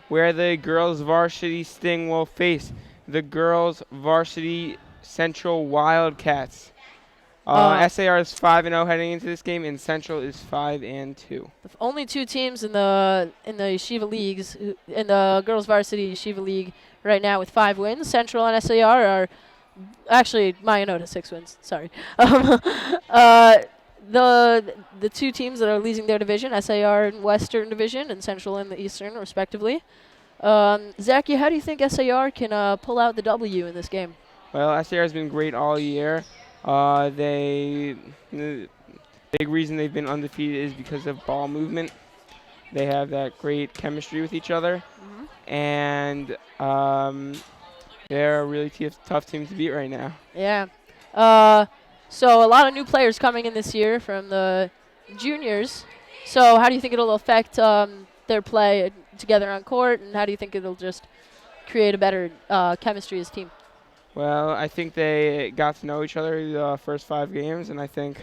where the girls varsity Sting will face the girls varsity Central Wildcats. SAR is 5-0 heading into this game, and Central is 5-2. Only two teams in the Yeshiva leagues, in the girls varsity Yeshiva league right now with 5 wins. Central and SAR are actually Mayanota 6 wins. Sorry. The two teams that are leading their division, SAR in Western Division and Central in the Eastern, respectively. Zachy, how do you think SAR can pull out the W in this game? Well, SAR has been great all year. The big reason they've been undefeated is because of ball movement. They have that great chemistry with each other, and they're a really tough team to beat right now. Yeah. So a lot of new players coming in this year from the juniors. So how do you think it'll affect their play together on court, and how do you think it'll just create a better chemistry as a team? Well, I think they got to know each other the first 5 games, and I think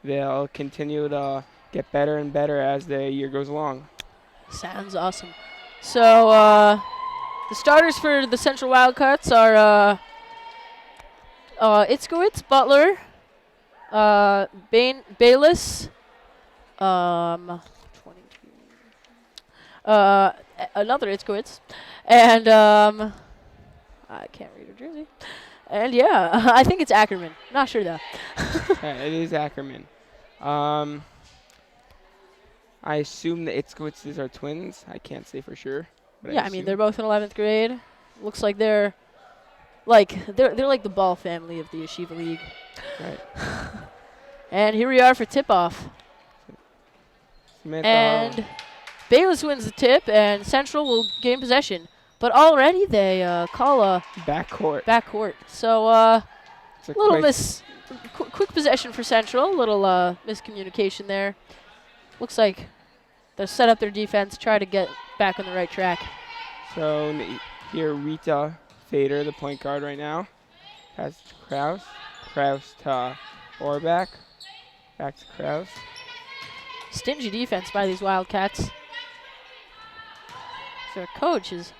they'll continue to get better and better as the year goes along. Sounds awesome. So the starters for the Central Wildcats are Itzkowitz, Butler, Bayless, 22, another Itzkowitz, and I can't read her jersey. And yeah, I think it's Ackerman. Not sure though. It is Ackerman. I assume the Itzkowitzes are twins. I can't say for sure. But Yeah, I mean they're both in 11th grade. Looks like they're like the Ball family of the Yeshiva League. Right. And here we are for tip-off. Smith, And Bayless wins the tip, and Central will gain possession. But already they call a backcourt. So it's a little quick possession for Central. Little miscommunication there. Looks like they'll set up their defense, try to get back on the right track. So here Rita Fader, the point guard right now, has to Kraus. Kraus to Orbach. Back to Kraus. Stingy defense by these Wildcats. So their coach is...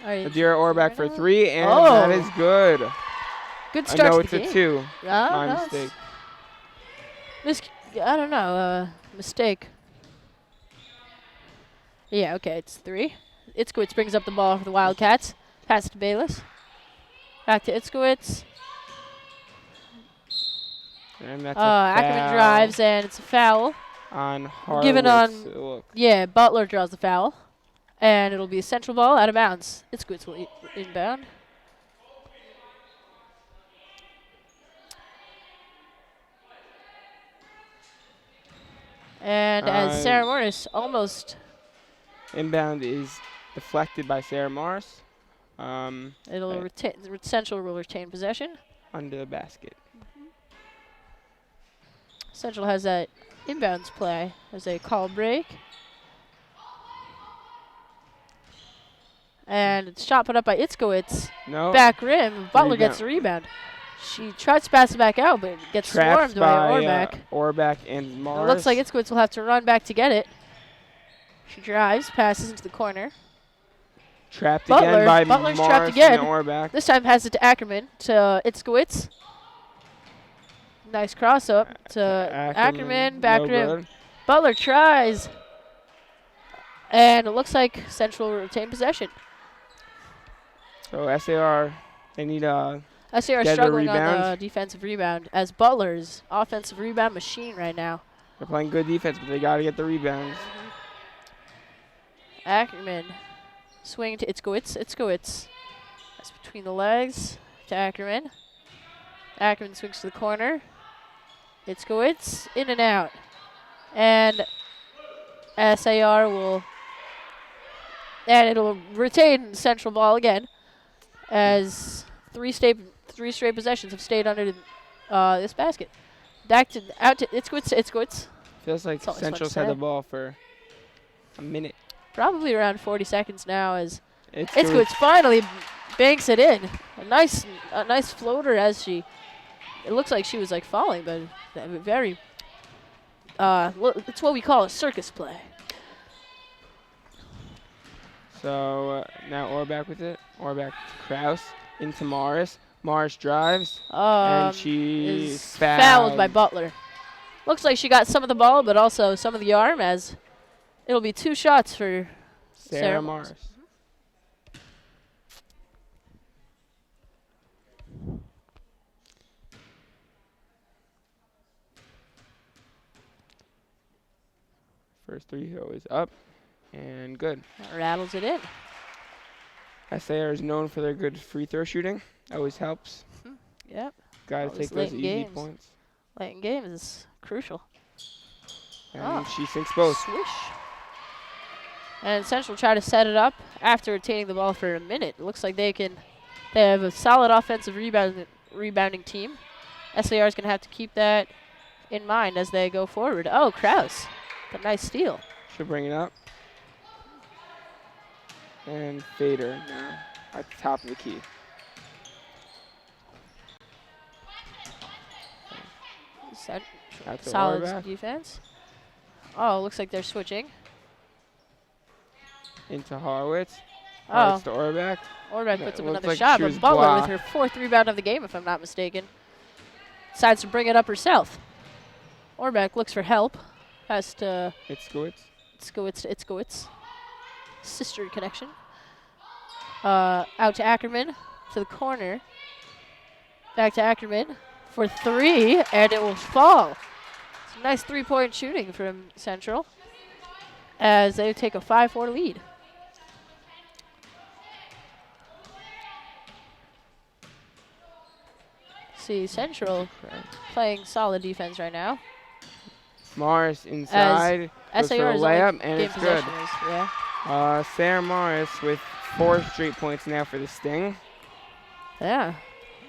Adira Orbach for 3, and that is good. Good start to the game. It's a 2. My mistake. I don't know. Mistake. Yeah, okay, it's 3. Itzkowitz brings up the ball for the Wildcats. Pass to Bayless. Back to Itzkowitz. And that's Ackerman drives, and it's a foul. On Harlowitz. Given on, yeah, Butler draws the foul. And it'll be a Central ball out of bounds. Itzkowitz will inbound. And as Sarah Morris almost... Inbound is deflected by Sarah Morris. Central will retain possession. Under the basket. Central has that inbounds play as they call break. And it's shot put up by Itzkowitz. No. Back rim. Butler gets the rebound. She tries to pass it back out, but gets swarmed by Orbach. Orbach and Morris. It looks like Itzkowitz will have to run back to get it. She drives, passes into the corner. Trapped again by Butler's Morris trapped again. and Orbach. This time passes it to Ackerman, to Itzkowitz. Nice cross up to Ackerman, back rim. Butler tries. And it looks like Central will retain possession. So SAR, they need SAR struggling on the defensive rebound as Butler's offensive rebound machine right now. They're playing good defense, but they got to get the rebounds. Ackerman swing to Itzkowitz. Itzkowitz. That's between the legs to Ackerman. Ackerman swings to the corner. Itzkowitz in and out. And SAR will... And it'll retain Central ball again as three straight possessions have stayed under this basket. Out to Itzkowitz. Feels like Central's had the ball for a minute. Probably around 40 seconds now as Itzkowitz finally banks it in. A nice floater as she... It looks like she was like falling, but very... it's what we call a circus play. So now Orbach with it. Orbach to Kraus into Morris. Morris drives, and Is she's fouled by fouled. Butler. Looks like she got some of the ball, but also some of the arm, as it'll be 2 shots for Sarah Morris. Morris. First free throw is up and good. That rattles it in. SAR is known for their good free throw shooting. Always helps. Yep. Got to Always take late those in easy games. points. Late in games is crucial. And she sinks both. Swish. And Central try to set it up after retaining the ball for a minute. It looks like they have a solid offensive rebounding team. SAR is going to have to keep that in mind as they go forward. Oh, Kraus. A nice steal. She'll bring it up. And Fader now at the top of the key. Out to Solid Orbach. defense. Oh, looks like they're switching. Into Horowitz. Oh, Horowitz to Orbach. Orbach That puts up looked another like shot, she but was Butler with blocked. her 4th rebound of the game, if I'm not mistaken, decides to bring it up herself. Orbach looks for help. Pass to Itzkowitz. Itzkowitz. Sister connection. Out to Ackerman to the corner. Back to Ackerman for 3, and it will fall. It's a nice 3-point shooting from Central as they take a 5-4 lead. See, Central playing solid defense right now. Morris inside. Goes for SAR a is layup, only and game it's good. possession is, yeah. Sarah Morris with 4 straight points now for the Sting. Yeah.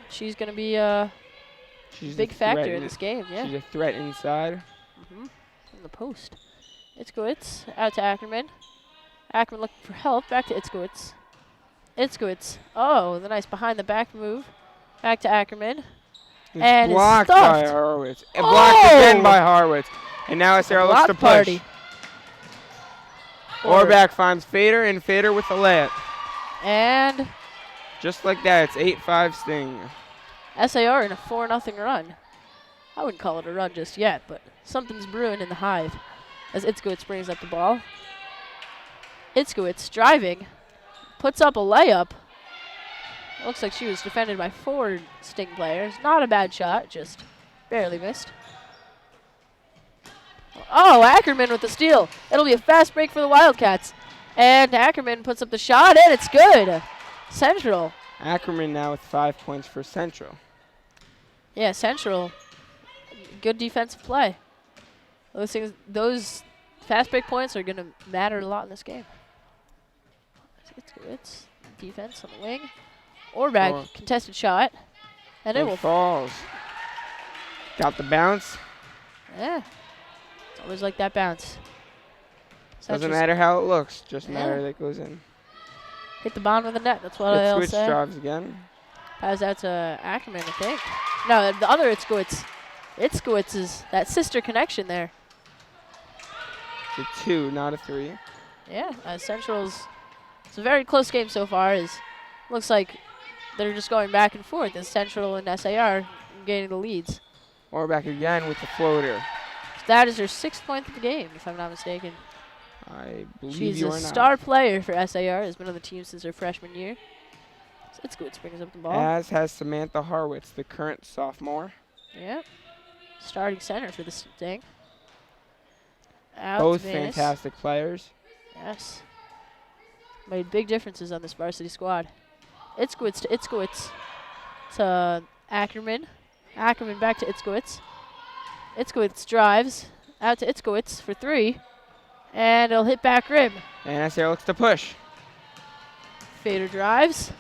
She's going to be She's big a factor threat in this game, yeah. She's a threat inside. In the post. Itzkowitz out to Ackerman. Ackerman looking for help. Back to Itzkowitz. Itzkowitz. Oh, the nice behind the back move. Back to Ackerman. It's And it's blocked by stuffed. Horowitz. And blocked again Oh! by Horowitz. And now Sarah looks Block to push. party. Orbach finds Fader, and Fader with the layup. And Just like that, it's 8-5 Sting. SAR in a 4-0 run. I wouldn't call it a run just yet, but something's brewing in the hive as Itzkowitz brings up the ball. Itzkowitz driving, puts up a layup. Looks like she was defended by 4 Sting players. Not a bad shot, just barely missed. Oh, Ackerman with the steal. It'll be a fast break for the Wildcats. And Ackerman puts up the shot, and it's good. Central. Ackerman now with 5 points for Central. Yeah, Central. Good defensive play. Those fast break points are going to matter a lot in this game. It's defense on the wing. Orbach, contested shot. And it will falls. Got the bounce. Yeah. It's always like that bounce. Doesn't matter how it looks, just matter that it goes in. Hit the bottom of the net, that's what I'll Switch say. drives again. Pass out to Ackerman, I think. No, the other Itzkowitz. Itzkowitz is that sister connection there. It's a 2, not a 3. Yeah, Central's. It's a very close game so far. Looks like they're just going back and forth as Central and SAR gaining the leads. Orbach again with the floater. That is her 6th point of the game, if I'm not mistaken. I believe She's you a are not. star player for SAR. Has been on the team since her freshman year. So Itzkowitz brings up the ball. As has Samantha Horowitz, the current sophomore. Yep. Starting center for this thing. Out Both to Venus. fantastic players. Yes. Made big differences on this varsity squad. Itzkowitz to Itzkowitz to Ackerman. Ackerman back to Itzkowitz. Itzkowitz drives out to Itzkowitz for 3. And it'll hit back rim. And SAR looks to push. Fader drives.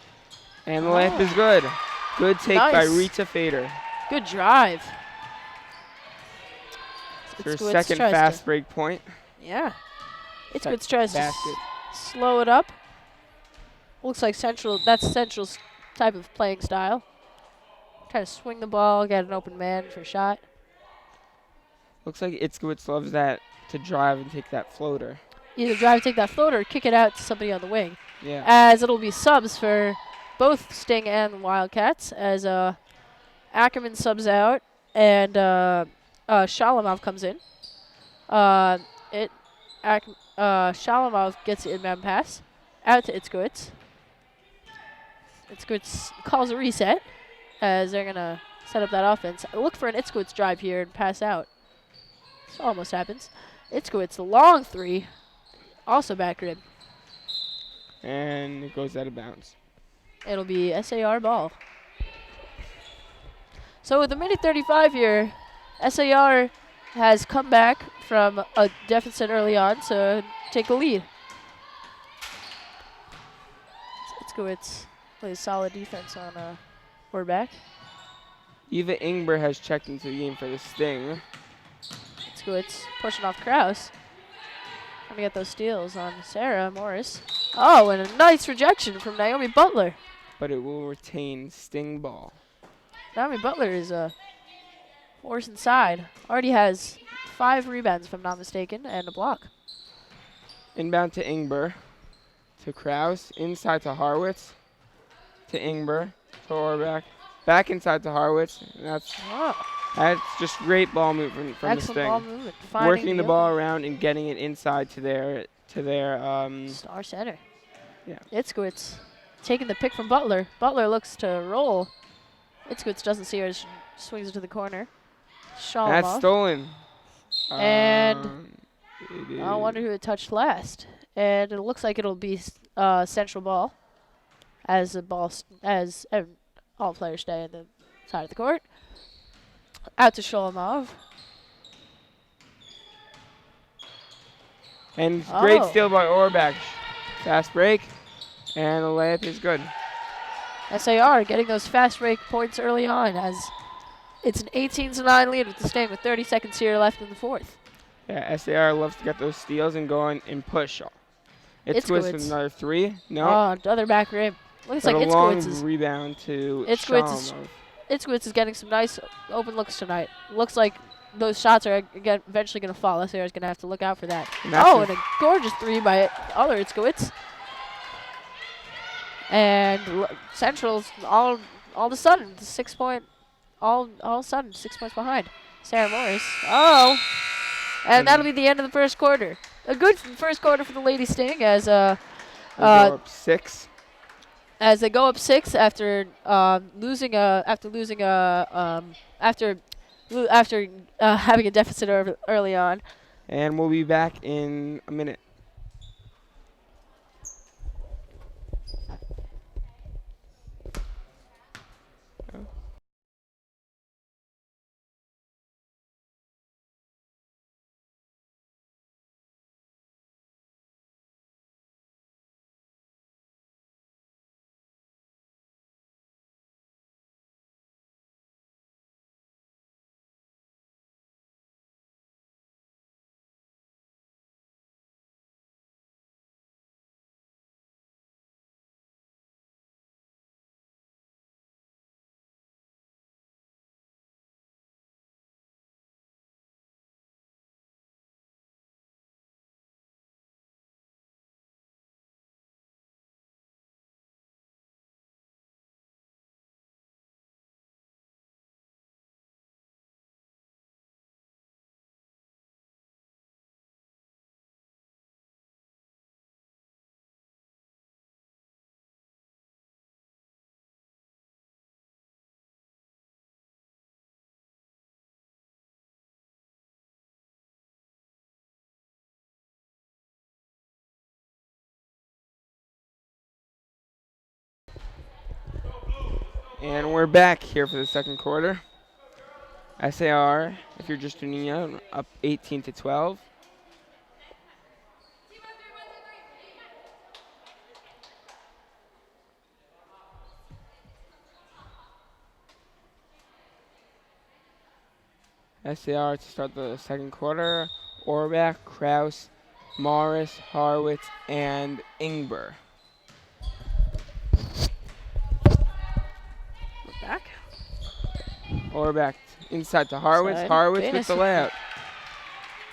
And the layup is good. Good take by Nice. Rita Fader. Good drive. Her Itzkowitz second tries fast to- break point. Yeah. Itzkowitz Sec- tries to basket. slow it up. Looks like that's Central's type of playing style. Try to swing the ball, get an open man for a shot. Looks like Itzkowitz loves that to drive and take that floater. Either drive, take that floater, or kick it out to somebody on the wing. Yeah. as it'll be subs for both Sting and the Wildcats, as Ackerman subs out and Shalamov comes in. Shalamov gets the inbound pass out to Itzkowitz. Itzkowitz calls a reset as they're going to set up that offense. Look for an Itzkowitz drive here and pass out. This almost happens. Itzkowitz, the long three, also back rib. And it goes out of bounds. It'll be SAR ball. So with a minute 35 here, SAR has come back from a deficit early on to take the lead. Itzkowitz plays solid defense on quarterback. Eva Ingber has checked into the game for the Sting. Itzkowitz pushing off Kraus. Trying to get those steals on Sarah Morris. Oh, and a nice rejection from Naomi Butler. But it will retain Sting ball. Naomi Butler is a horse inside. Already has 5 rebounds, if I'm not mistaken, and a block. Inbound to Ingber. To Kraus. Inside to Harwitz. To Ingber. To Orbach. Back inside to Harwitz. And that's just great ball movement from the excellent Sting. ball movement. Working the ball around and getting it inside to their star center. Yeah. Itzkowitz taking the pick from Butler. Butler looks to roll. Itzkowitz doesn't see her. Swings it to the corner. Shalamov. That's stolen. And I wonder who it touched last. And it looks like it'll be central ball, as the ball as all players stay in the side of the court. Out to Shalamov. And great steal by Orbach. Fast break. And the layup is good. SAR getting those fast break points early on, as it's an 18-9 lead with the Sting with 30 seconds here left in the fourth. Yeah, SAR loves to get those steals and go on and push. Itzkowitz with another 3. No. Oh, other back rib. Looks like a Itzkowitz long is rebound to Itzkowitz is getting some nice open looks tonight. Looks like those shots are eventually going to fall. SAR is going to have to look out for that. And a gorgeous 3 by other Itzkowitz. And Central's all of a sudden 6 point, all of a sudden 6 points behind. Sarah Morris. Oh, and that'll be the end of the first quarter. A good first quarter for the Lady Sting as go up 6. As they go up 6 after having a deficit early on. And we'll be back in a minute. And we're back here for the second quarter. SAR, if you're just tuning in, up 18-12. SAR to start the second quarter. Orbach, Kraus, Morris, Harwitz, and Ingber. We're back. Orbach inside to Harwitz. Harwitz with the layup.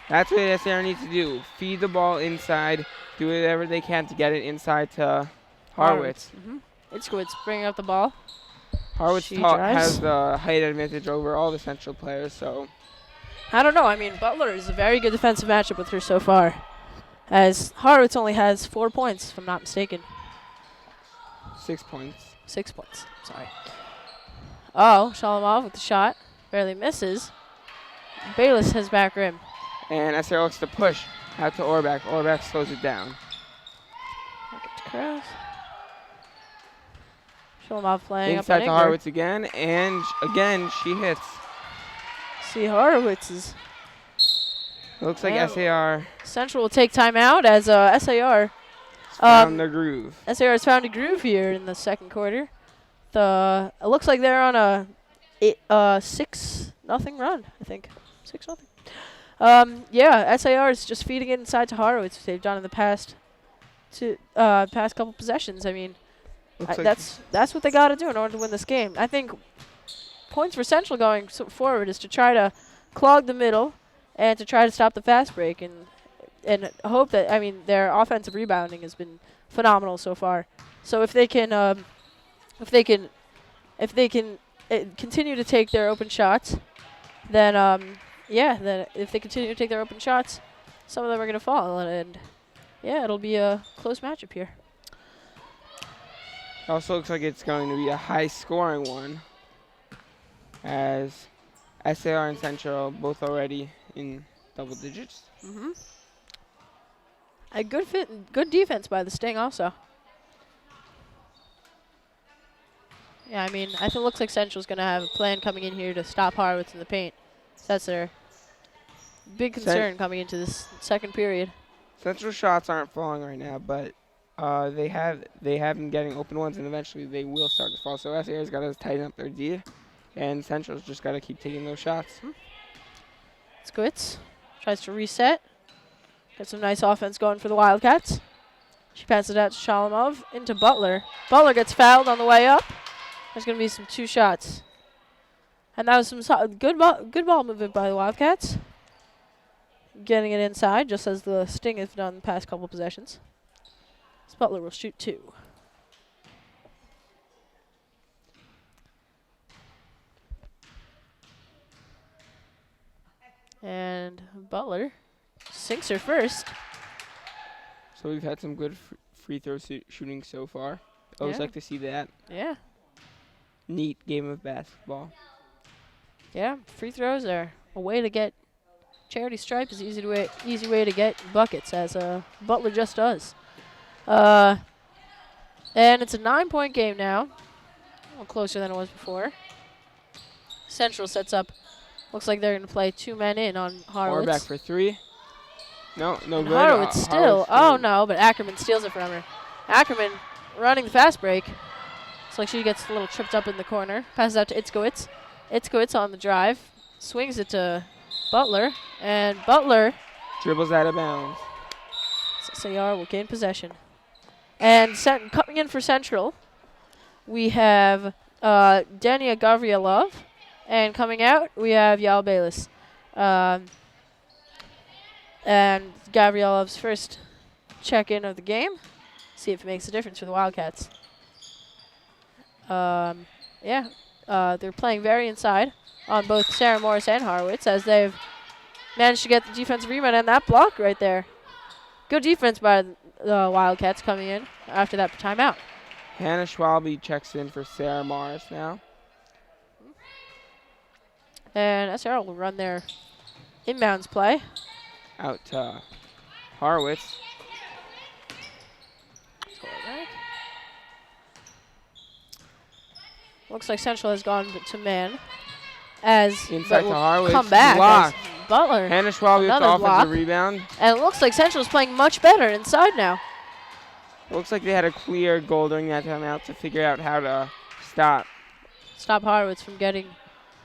That's what SAR needs to do. Feed the ball inside. Do whatever they can to get it inside to Harwitz. Itzkowitz bringing up the ball. Harwitz She drives. has the height advantage over all the Central players, so I don't know. I mean, Butler is a very good defensive matchup with her so far, as Harwitz only has 4 points, if I'm not mistaken. 6 points. 6 points. Sorry. Oh, Shalamov with the shot. Barely misses. Bayless has back rim. And SAR looks to push out to Orbach. Orbach slows it down. Back up to Krause. Shalamov playing Inside up to on Ingber. Harwitz again, and again she hits. See Horowitz is. It looks like Yeah. SAR Central will take timeout as SAR. found the groove. SAR has found a groove here in the second quarter. It looks like they're on a 6-0 run, I think. 6-0. Yeah, SAR is just feeding it inside to Horowitz. They've done in the past couple possessions. I mean, that's what they got to do in order to win this game. I think points for Central going forward is to try to clog the middle and to try to stop the fast break and hope that, I mean, their offensive rebounding has been phenomenal so far. So if they can continue to take their open shots, then then if they continue to take their open shots, some of them are going to fall, and yeah, it'll be a close matchup here. It also looks like it's going to be a high-scoring one, as SAR and Central both already in double digits. A good defense by the Sting also. Yeah, I mean, I think it looks like Central's going to have a plan coming in here to stop Horowitz in the paint. That's their big concern coming into this second period. Central shots aren't falling right now, but they have been getting open ones, and eventually they will start to fall. So SAR's got to tighten up their D, and Central's just got to keep taking those shots. Squitz tries to reset. Got some nice offense going for the Wildcats. She passes it out to Shalamov into Butler. Butler gets fouled on the way up. There's going to be some 2 shots. And that was some good ball movement by the Wildcats. Getting it inside, just as the Sting has done the past couple possessions. So Butler will shoot 2. And Butler sinks her first. So we've had some good free throw shooting so far. Always like to see that. Yeah. Neat game of basketball. Yeah, free throws are a way to get charity stripe is easy way to get buckets, as Butler just does. And it's a 9-point game now. A little closer than it was before. Central sets up. Looks like they're going to play 2 men in on Horowitz. Or back for 3. No good. Horowitz still. Oh, no, but Ackerman steals it from her. Ackerman running the fast break. Looks like she gets a little tripped up in the corner. Passes out to Itzkowitz. Itzkowitz on the drive. Swings it to Butler. And Butler dribbles out of bounds. SAR will gain possession. And coming in for Central, we have Denia Gavrielov. And coming out, we have Yal Bayless. And Gavrielov's first check-in of the game. See if it makes a difference for the Wildcats. They're playing very inside on both Sarah Morris and Horowitz, as they've managed to get the defensive rebound and that block right there. Good defense by the Wildcats coming in after that timeout. Hannah Schwalbe checks in for Sarah Morris now. And SR will run their inbounds play. Out to Horowitz. Looks like Central has gone to man. As inside to Horowitz. Come back. Block. Butler. Hannah Schwalbe with the offensive rebound. And it looks like Central's playing much better inside now. It looks like they had a clear goal during that timeout to figure out how to stop Horowitz from getting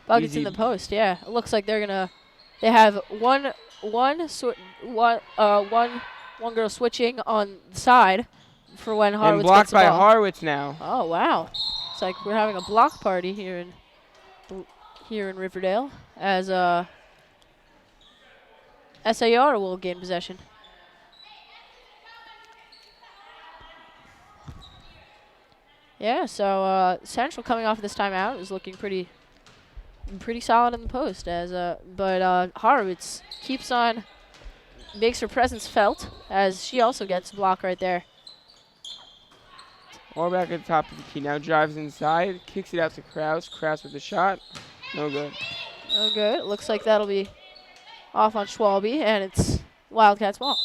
buckets in the post. Yeah, it looks like they have one girl switching on the side for when Horowitz and blocked gets the ball. by Horowitz now. Oh wow, it's like we're having a block party here in Riverdale, as SAR will gain possession. Yeah, so Central coming off this timeout is looking pretty solid in the post, but Horowitz makes her presence felt as she also gets a block right there. Orbach at the top of the key. Now drives inside, kicks it out to Kraus. Kraus with the shot. No good. Oh, good. It looks like that'll be off on Schwalbe, and it's Wildcats ball.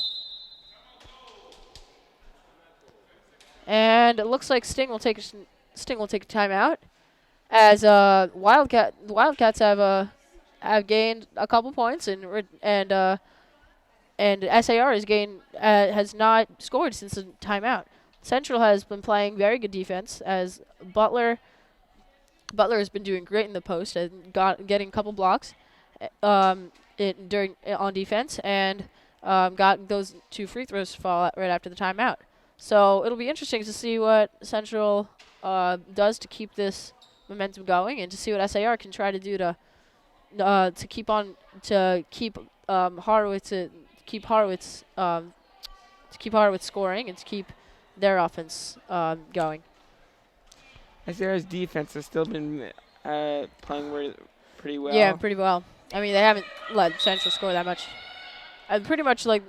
And it looks like Sting will take a timeout, as the Wildcats have gained a couple points, and SAR has not scored since the timeout. Central has been playing very good defense, as Butler has been doing great in the post and getting a couple blocks on defense, and got those 2 free throws to fall right after the timeout. So it'll be interesting to see what Central does to keep this momentum going, and to see what SAR can try to do to keep Horowitz scoring and to keep their offense going. SAR's defense has still been playing pretty well. Yeah, pretty well. I mean, they haven't let Central score that much. Pretty much the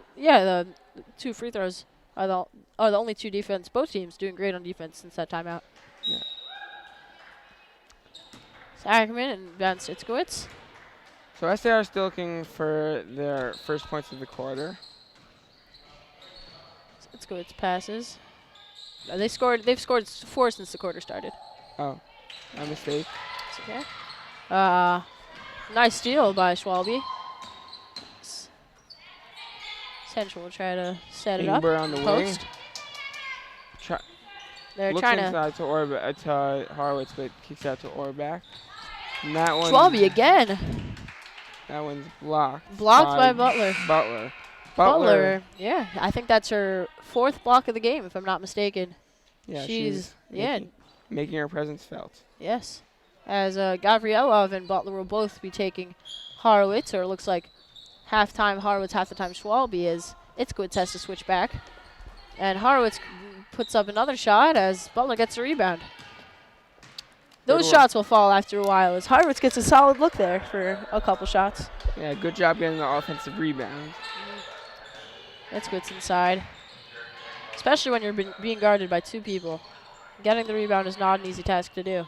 2 free throws are the only 2 defense. Both teams doing great on defense since that timeout. Yeah. It's Ackerman and Vance Itzkowitz. So SAR is still looking for their first points of the quarter. Itzkowitz passes. They've scored 4 since the quarter started. Oh, my mistake. It's okay. Nice steal by Schwalbe. Central will try to set it up. On the Post. wing. They're Looks trying inside to Horowitz, but kicks out to Orbach. And that one. Schwalbe again. That one's blocked. Blocked by Butler. Butler. Yeah, I think that's her 4th block of the game, if I'm not mistaken. Yeah, she's making her presence felt. Yes, as Gavrielov and Butler will both be taking Horowitz, or it looks like half-time Horowitz, half the time Schwalbe, as Itzkowitz has to switch back. And Horowitz puts up another shot as Butler gets a rebound. Those shots will fall after a while, as Horowitz gets a solid look there for a couple shots. Yeah, good job getting the offensive rebound. Itzkowitz inside. Especially when you're being guarded by 2 people. Getting the rebound is not an easy task to do.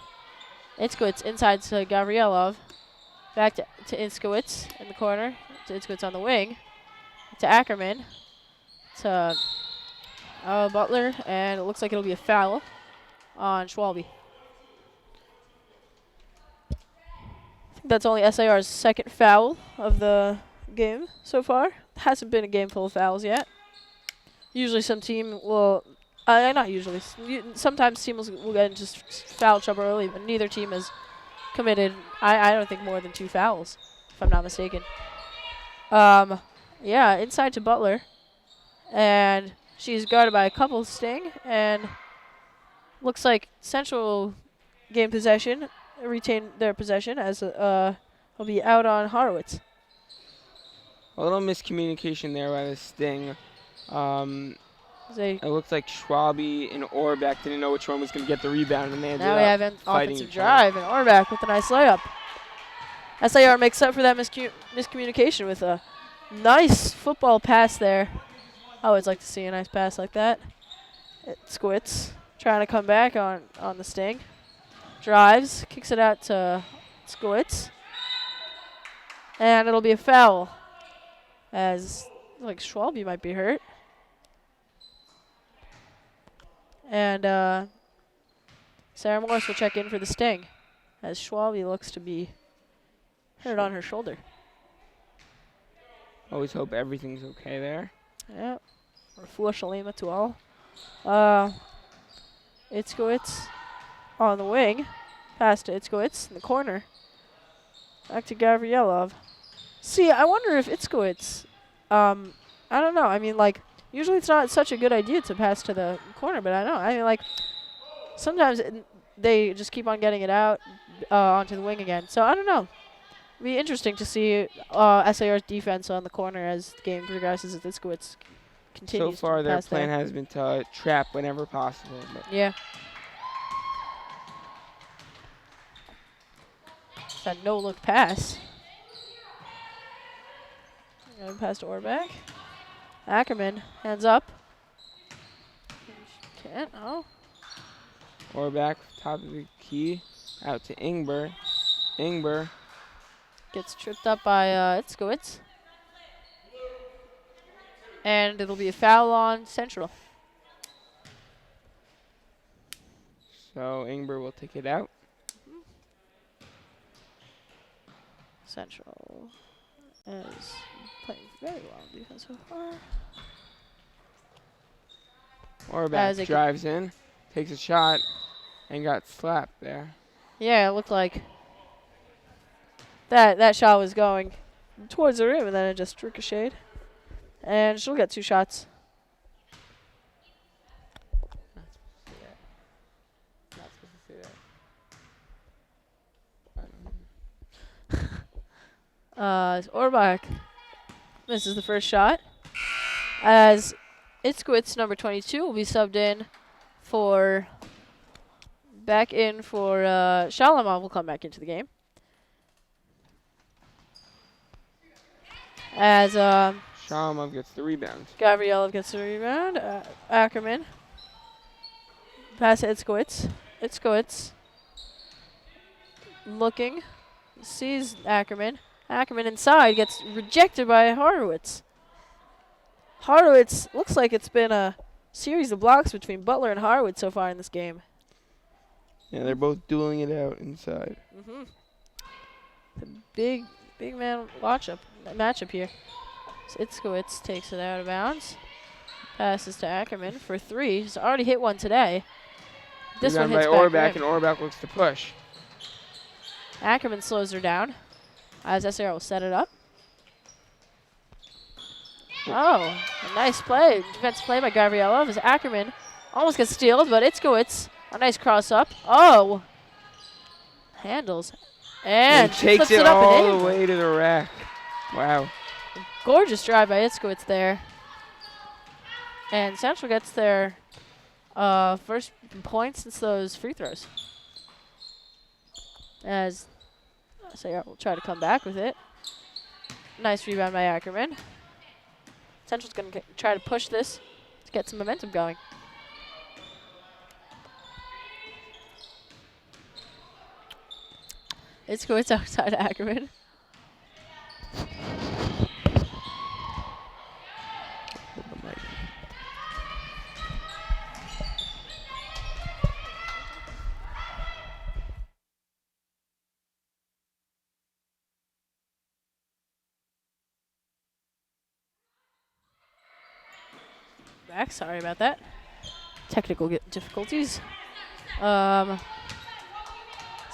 Itzkowitz inside to Gavrielov. Back to Itzkowitz in the corner. To Itzkowitz on the wing. To Ackerman. To Butler. And it looks like it'll be a foul on Schwalbe. I think that's only SAR's 2nd foul of the game so far. Hasn't been a game full of fouls yet. Usually some team will, not usually, sometimes teams will get into foul trouble early, but neither team has committed, I don't think, more than 2 fouls, if I'm not mistaken. Yeah, inside to Butler, and she's guarded by a couple Sting, and looks like Central gain possession, retain their possession, as will be out on Horowitz. A little miscommunication there by the Sting. It looks like Schwalbe and Orbach didn't know which one was going to get the rebound, and they ended now we have an offensive drive, and Orbach with a nice layup. SAR makes up for that miscommunication with a nice football pass there. I always like to see a nice pass like that. Itzkowitz trying to come back on the Sting. Drives, kicks it out to Itzkowitz. And it'll be a foul, as like Schwalbe might be hurt. And Sarah Morris will check in for the Sting, as Schwalbe looks to be hurt on her shoulder. Always hope everything's okay there. Yeah. Refuah Shalema to all. Itzkowitz on the wing. Pass to Itzkowitz in the corner. Back to Gavrielov. See, I wonder if Itzkowitz, I don't know. I mean, like, usually it's not such a good idea to pass to the corner, but I don't know. I mean, like, sometimes they just keep on getting it out onto the wing again. So, I don't know. It'll be interesting to see SAR's defense on the corner as the game progresses, as Itzkowitz continues so far, to their pass plan there. has been to trap whenever possible. But Yeah. That no-look pass. Going past Orbeck. Ackerman, hands up. Can't, oh. Or back, top of the key, out to Ingber. Ingber. Gets tripped up by Itzkowitz. And it'll be a foul on Central. So Ingber will take it out. Central is playing very well on defense so far. Orbeck drives in, takes a shot, and got slapped there. Yeah, it looked like that shot was going towards the rim, and then it just ricocheted. And she'll get 2 shots. Not supposed to say that. I don't know. Orbach misses the first shot. As Itzkowitz, number 22, will be subbed in for Shalimov will come back into the game. As Shalimov gets the rebound. Gavrielov gets the rebound. Ackerman. Pass to Itzkowitz. Itzkowitz looking. Sees Ackerman. Ackerman inside gets rejected by Horowitz. Horowitz looks like it's been a series of blocks between Butler and Horowitz so far in this game. Yeah, they're both dueling it out inside. The big man matchup here. So Itzkowitz takes it out of bounds. Passes to Ackerman for 3. He's already hit one today. This one hits by back Orbeck, rim. and Orbeck looks to push. Ackerman slows her down as SAR will set it up. Oh, a nice play. Defensive play by Gavrielov as Ackerman almost gets stealed, but Itzkowitz, a nice cross up. Oh, handles. And takes flips it up all and the in. way to the rack. Wow. Gorgeous drive by Itzkowitz there. And Central gets their first points since those free throws. As SAR will try to come back with it. Nice rebound by Ackerman. Central's going to try to push this to get some momentum going. Itzkowitz outside Ackerman. Back, sorry about that. Technical difficulties. So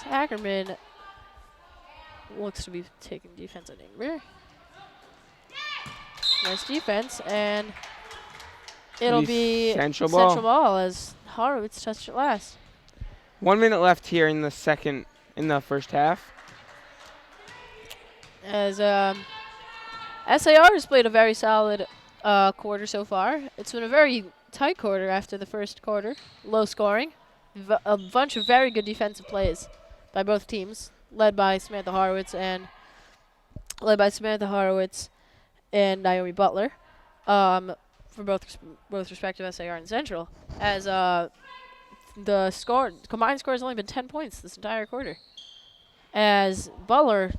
Ackerman looks to be taking defense on Ingber. Nice defense, and it'll be Central ball as Horowitz touched it last. 1 minute left here in the first half. As SAR has played a very solid quarter so far. It's been a very tight quarter after the first quarter. Low scoring. A bunch of very good defensive plays by both teams, led by Samantha Horowitz and Naomi Butler, for both respective SAR and Central. As the combined score has only been 10 points this entire quarter. As Butler's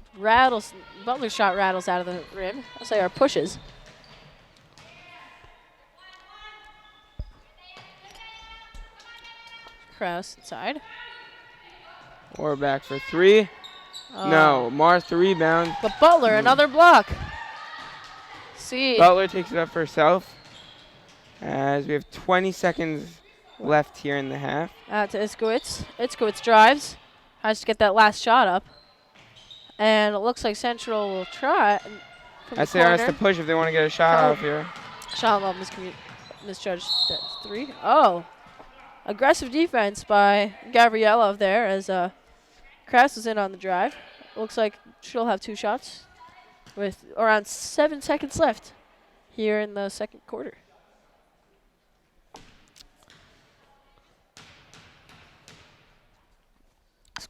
shot rattles out of the rim. SAR pushes. Kraus inside. Orbeck for 3. No, Mars the rebound. But Butler, another block. See. Butler takes it up for herself. As we have 20 seconds left here in the half. Out to Itzkowitz. Itzkowitz drives. Has to get that last shot up. And it looks like Central will try. SAR has to push if they want to get a shot off here. Shalimov misjudged that 3. Oh. Aggressive defense by Gavrielov there as Kraus is in on the drive. Looks like she'll have 2 shots with around 7 seconds left here in the second quarter.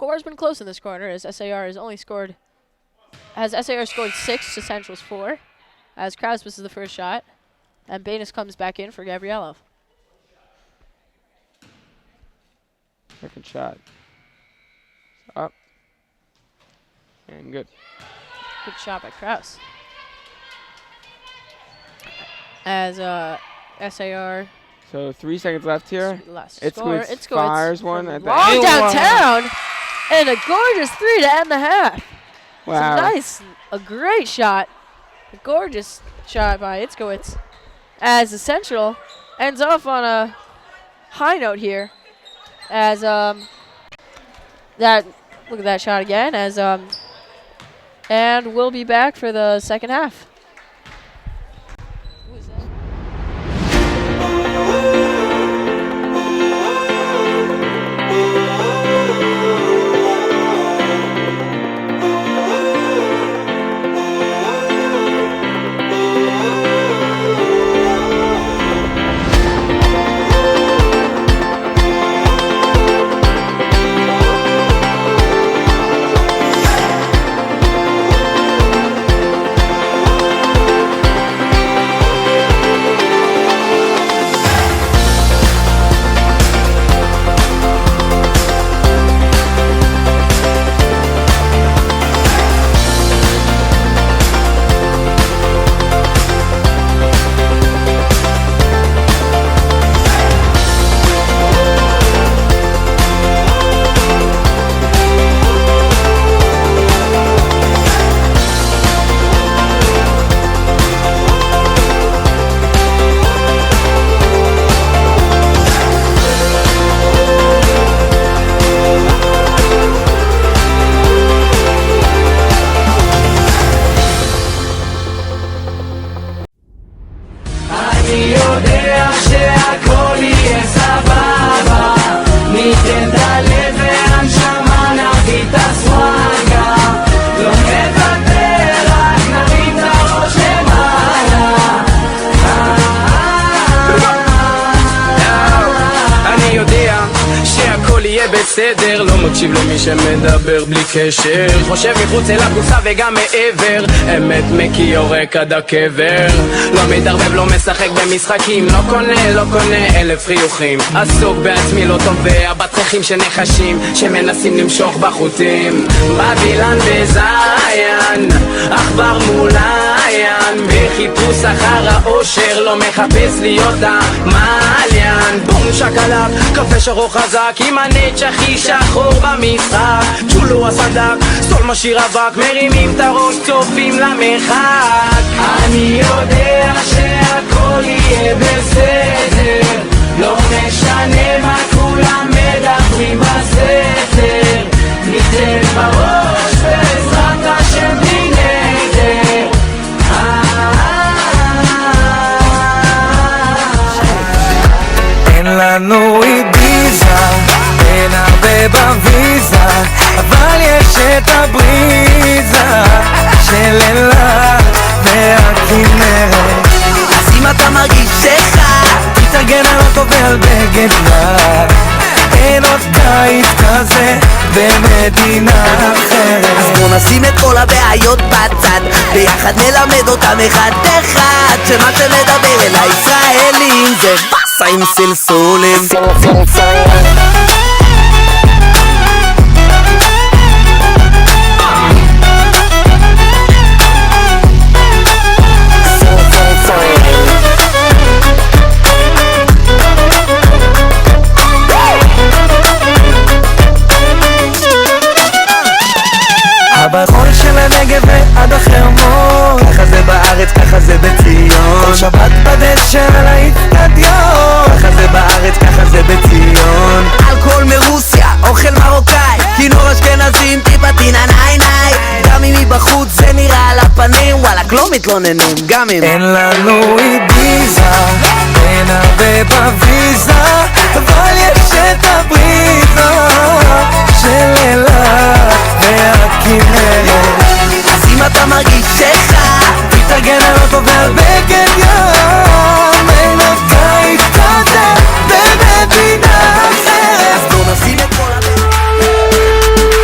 score has been close in this corner as SAR scored 6 to Central's 4. As Kraus misses the first shot. And Banus comes back in for Gabrielov. Second shot. Up. And good. Good shot by Kraus. As SAR. So 3 seconds left here. It's fires one at the long end. downtown. And a gorgeous 3 to end the half. Wow. A great shot. A gorgeous shot by Itzkowitz. As the Central ends off on a high note here. As look at that shot again. As and we'll be back for the second half. Who is that? בסדר, לא מקשיב למי שמדבר בלי קשר, חושב מחוץ אל הקופסה וגם מעבר, אמת מקי יורק עד הקבר, לא מתערבב, לא משחק במשחקים, לא קונה 1000 חיוכים, עסוק בעצמי, לא תובע בצרכים שנחשים שמנסים למשוך בחוטים, בבילן בזיין עכבר מול עין, בחיפוש אחר האושר, לא מחפש להיות המעליין, בום שקלק, קפה שרוך חזק עם הנץ' הכי שחור במשחק, צ'ולו הסנדק, סול משאיר אבק, מרימים את הראש, צופים למרחק, אני יודע שהכל יהיה בסדר, לא משנה מה כולם מדברים בסתר, ניתן בראש בעזרת השם בלי נדר. אין לנו איביזה, אין הרבה בוויזה, אבל יש את הבריזה של אילת והכנרת. אז אם אתה מרגיש שחד, תתארגן על אוטו ועל בגד יד, אין עוד קיץ כזה במדינה אחרת. אז בוא נשים את כל הבעיות בצד, ביחד נלמד אותם אחד אחד, שמה שמדבר אל הישראלים זה בסה עם סלסולים. הבחור של הנגב ועד החרמון, ככה זה בארץ, ככה זה בציון, כל שבת בדשא על האצטדיון, ככה זה בארץ, ככה זה בציון. אלכוהול מרוסיה, אוכל מרוקאי, כינור אשכנזים, טיפה טינה ניי ניי, גם אם מבחוץ זה נראה על הפנים, וואלק לא מתלוננים, גם אם אין לנו איביזה, אין הרבה בוויזה, אבל יש את הבריזה של אילת והכנרת. אז אם אתה מרגיש שחד, תתארגן על אוטו ועל בגד ים, אין עוד קיץ כזה במדינה אחרת. אז בוא נשים את כל הבעיות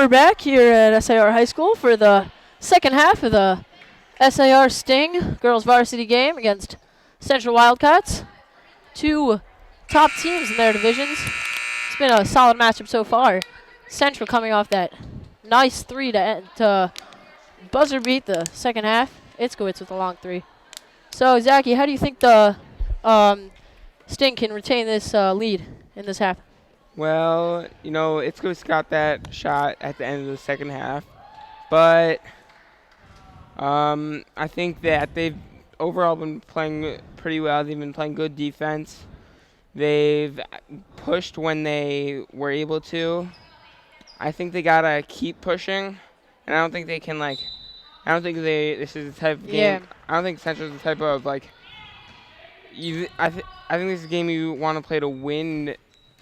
We're back here at SAR High School for the second half of the SAR Sting girls varsity game against Central Wildcats. Two top teams in their divisions. It's been a solid matchup so far. Central coming off that nice 3 to buzzer beat the second half. Itzkowitz with a long 3. So, Zachy, how do you think the Sting can retain this lead in this half? Well, Itzkowitz got that shot at the end of the second half, but I think that they've overall been playing pretty well. They've been playing good defense. They've pushed when they were able to. I think they gotta keep pushing, and I don't think they can I don't think this is the type of game. Yeah. I don't think Central's the type of I think this is a game you want to play to win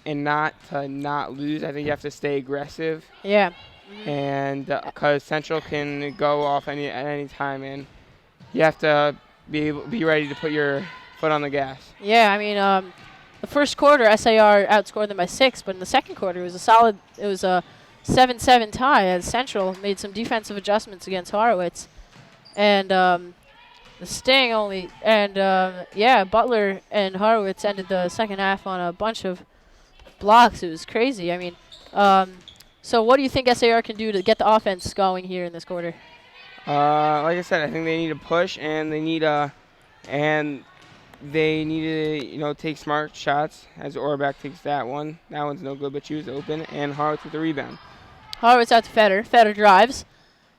and not to not lose. I think you have to stay aggressive. Yeah. And because Central can go off at any time, and you have to be ready to put your foot on the gas. Yeah, I mean, the first quarter SAR outscored them by 6, but in the second quarter it was a 7-7 tie as Central made some defensive adjustments against Horowitz, and the Sting Butler and Horowitz ended the second half on a bunch of blocks. It was crazy. I mean, so what do you think SAR can do to get the offense going here in this quarter? Like I said, I think they need to push, and they need to take smart shots. As Orbach takes that one, that one's no good, but she was open, and Horowitz with the rebound. Horowitz out to Feder. Feder drives,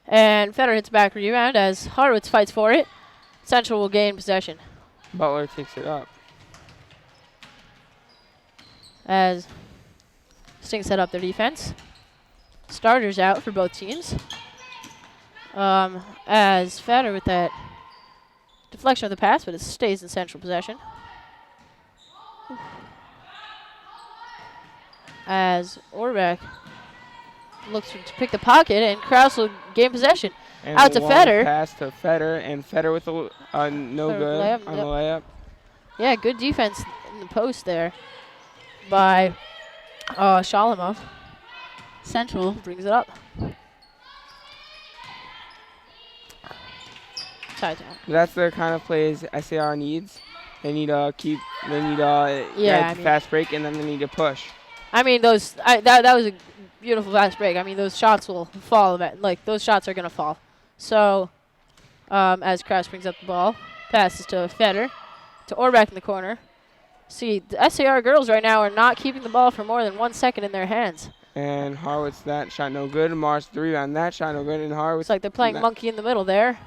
and Feder hits back rebound as Horowitz fights for it. Central will gain possession. Butler takes it up. As Sting set up their defense. Starters out for both teams. As Feder with that deflection of the pass, but it stays in Central possession. As Orbach looks to pick the pocket, and Kraus will gain possession. And out to Feder. Pass to Feder, and Feder with no good layup, on the layup. Yeah, good defense in the post there by Shalimov. Central brings it up. That's the kind of plays SAR needs. They need to fast break, and then they need to push. I mean, that was a beautiful fast break. I mean, those shots will fall. Those shots are going to fall. So, as Kraus brings up the ball, passes to Feder, to Orbach in the corner. See, the SAR girls right now are not keeping the ball for more than 1 second in their hands. And Horowitz, that shot no good. Mars the rebound, that shot no good. And Horowitz. It's like they're playing monkey in the middle there.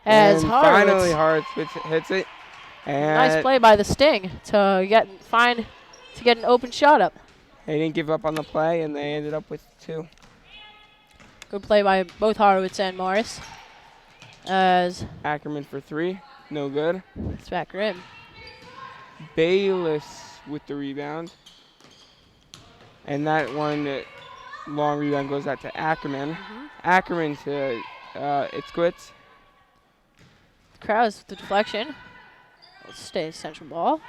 As finally Horowitz hits it. And nice play by the Sting to get an open shot up. They didn't give up on the play, and they ended up with 2. Good play by both Horowitz and Morris. As Ackerman for 3, no good. It's back rim. Bayless with the rebound. And that one long rebound goes out to Ackerman. Ackerman to Itzkowitz. Kraus with the deflection. It'll stay Central ball.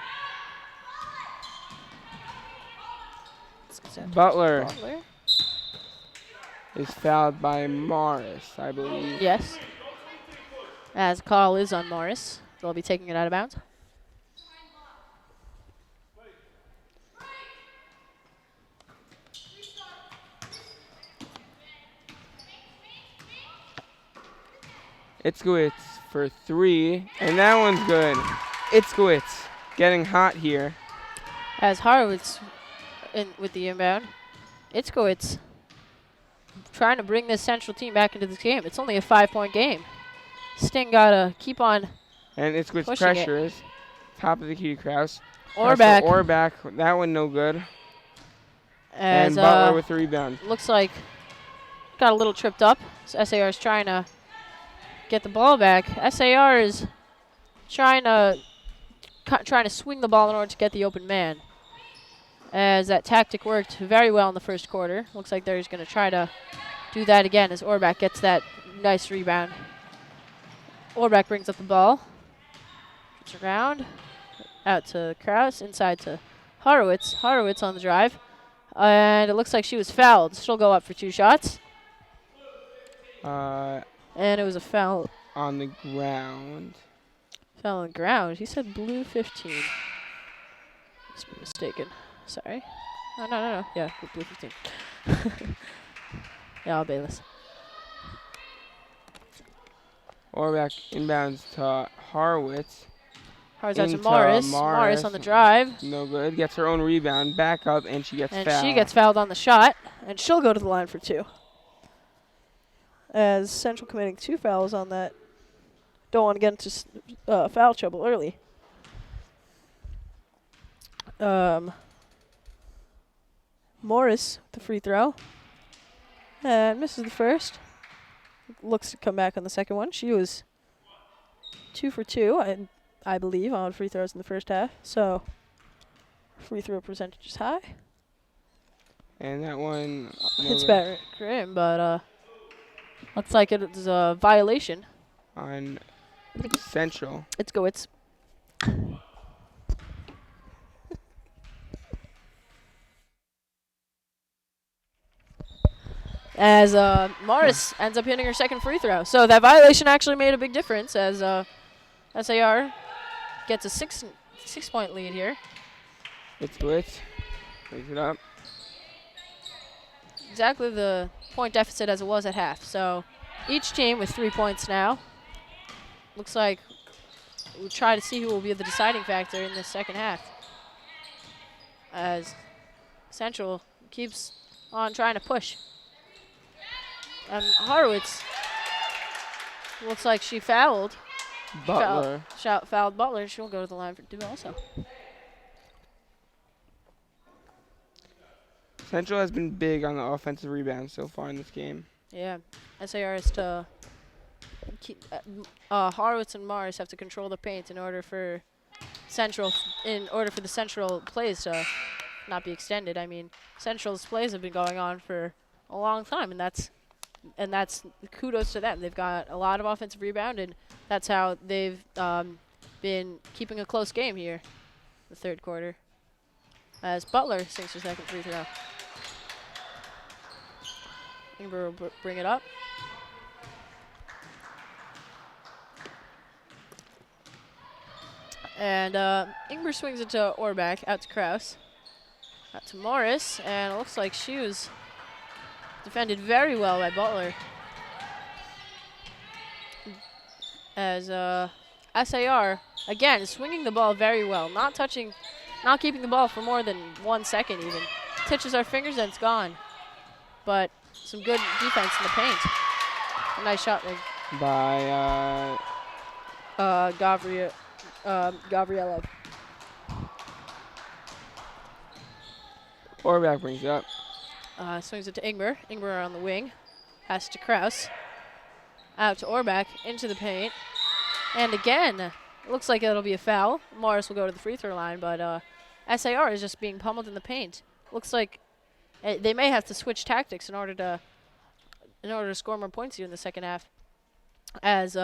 Butler is fouled by Morris, I believe. Yes. As call is on Morris. They'll be taking it out of bounds. Itzkowitz for 3, and that one's good. Itzkowitz getting hot here. As Horowitz with the inbound. Itzkowitz trying to bring this Central team back into this game. It's only a 5-point game. Sting gotta keep on. And Itzkowitz pressures. Top of the key to Kraus. Orbach. That one no good. As and Butler with the rebound. Looks like got a little tripped up. So SAR is trying to get the ball back. SAR is trying to swing the ball in order to get the open man. As that tactic worked very well in the first quarter. Looks like they're just going to try to do that again as Orbach gets that nice rebound. Orbach brings up the ball. It's around. Out to Kraus. Inside to Horowitz. Horowitz on the drive. And it looks like she was fouled. She'll go up for 2 shots. Uh, And it was a foul. on the ground. Foul on the ground. He said blue 15. Must be mistaken. Sorry. Oh, no. Yeah, blue 15. Yeah, I'll Bayless. Or back inbounds to Harwitz. Hard out to Into Morris. Morris. Morris on the drive. No good. Gets her own rebound. Back up, and she gets And fouled. she gets fouled on the shot. And she'll go to the line for 2. As Central committing 2 fouls on that. Don't want to get into foul trouble early. Morris, the free throw. And misses the first. Looks to come back on the second one. She was 2 for 2, I believe, on free throws in the first half. So, free throw percentage is high. And that one. It's better Grim, but looks like it is a violation. On Central. It's go. It's. As Morris ends up hitting her second free throw. So that violation actually made a big difference as SAR gets a 6-point lead here. It's blitz. Plays it up. Exactly the point deficit as it was at half. So each team with 3 points now. Looks like we'll try to see who will be the deciding factor in this second half. As Central keeps on trying to push. And Horowitz looks like she fouled. Butler. Fouled Butler. She'll go to the line for 2 also. Central has been big on the offensive rebound so far in this game. Yeah, SAR is to keep, Horowitz and Mars have to control the paint in order for the Central plays to not be extended. I mean, Central's plays have been going on for a long time, and that's kudos to them. They've got a lot of offensive rebound, and that's how they've been keeping a close game here, the third quarter. As Butler sinks her second free throw. Ingber will bring it up. And Ingber swings it to Orbach, out to Kraus. Out to Morris, and it looks like she was defended very well by Butler. As SAR, again, swinging the ball very well. Not keeping the ball for more than 1 second even. Touches our fingers and it's gone. But some good defense in the paint. A nice shot By Gavrielov. Orbach brings it up. Swings it to Ingber. Ingber on the wing. Pass to Kraus. Out to Orbach. Into the paint. And again, it looks like it'll be a foul. Morris will go to the free throw line, but SAR is just being pummeled in the paint. Looks like they may have to switch tactics in order to score more points here in the second half. As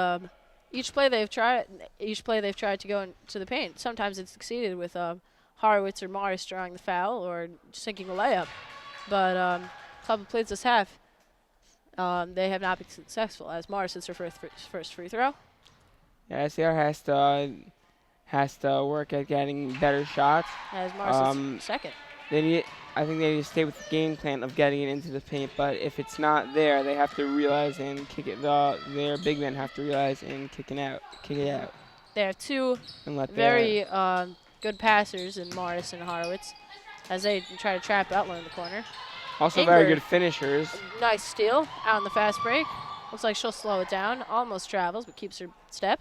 each play they've tried to go into the paint. Sometimes it's succeeded with Horowitz or Morris drawing the foul or sinking a layup. But a couple of plays this half, they have not been successful. As Morris hits her first free throw. Yeah, SAR has to work at getting better shots. As Morris hits second. I think they need to stay with the game plan of getting it into the paint. But if it's not there, they have to realize and kick it. Their big men have to realize and kick it out. They have two very good passers in Morris and Horowitz, as they try to trap Butler in the corner. Also Ingber, very good finishers. Nice steal out in the fast break. Looks like she'll slow it down. Almost travels, but keeps her step.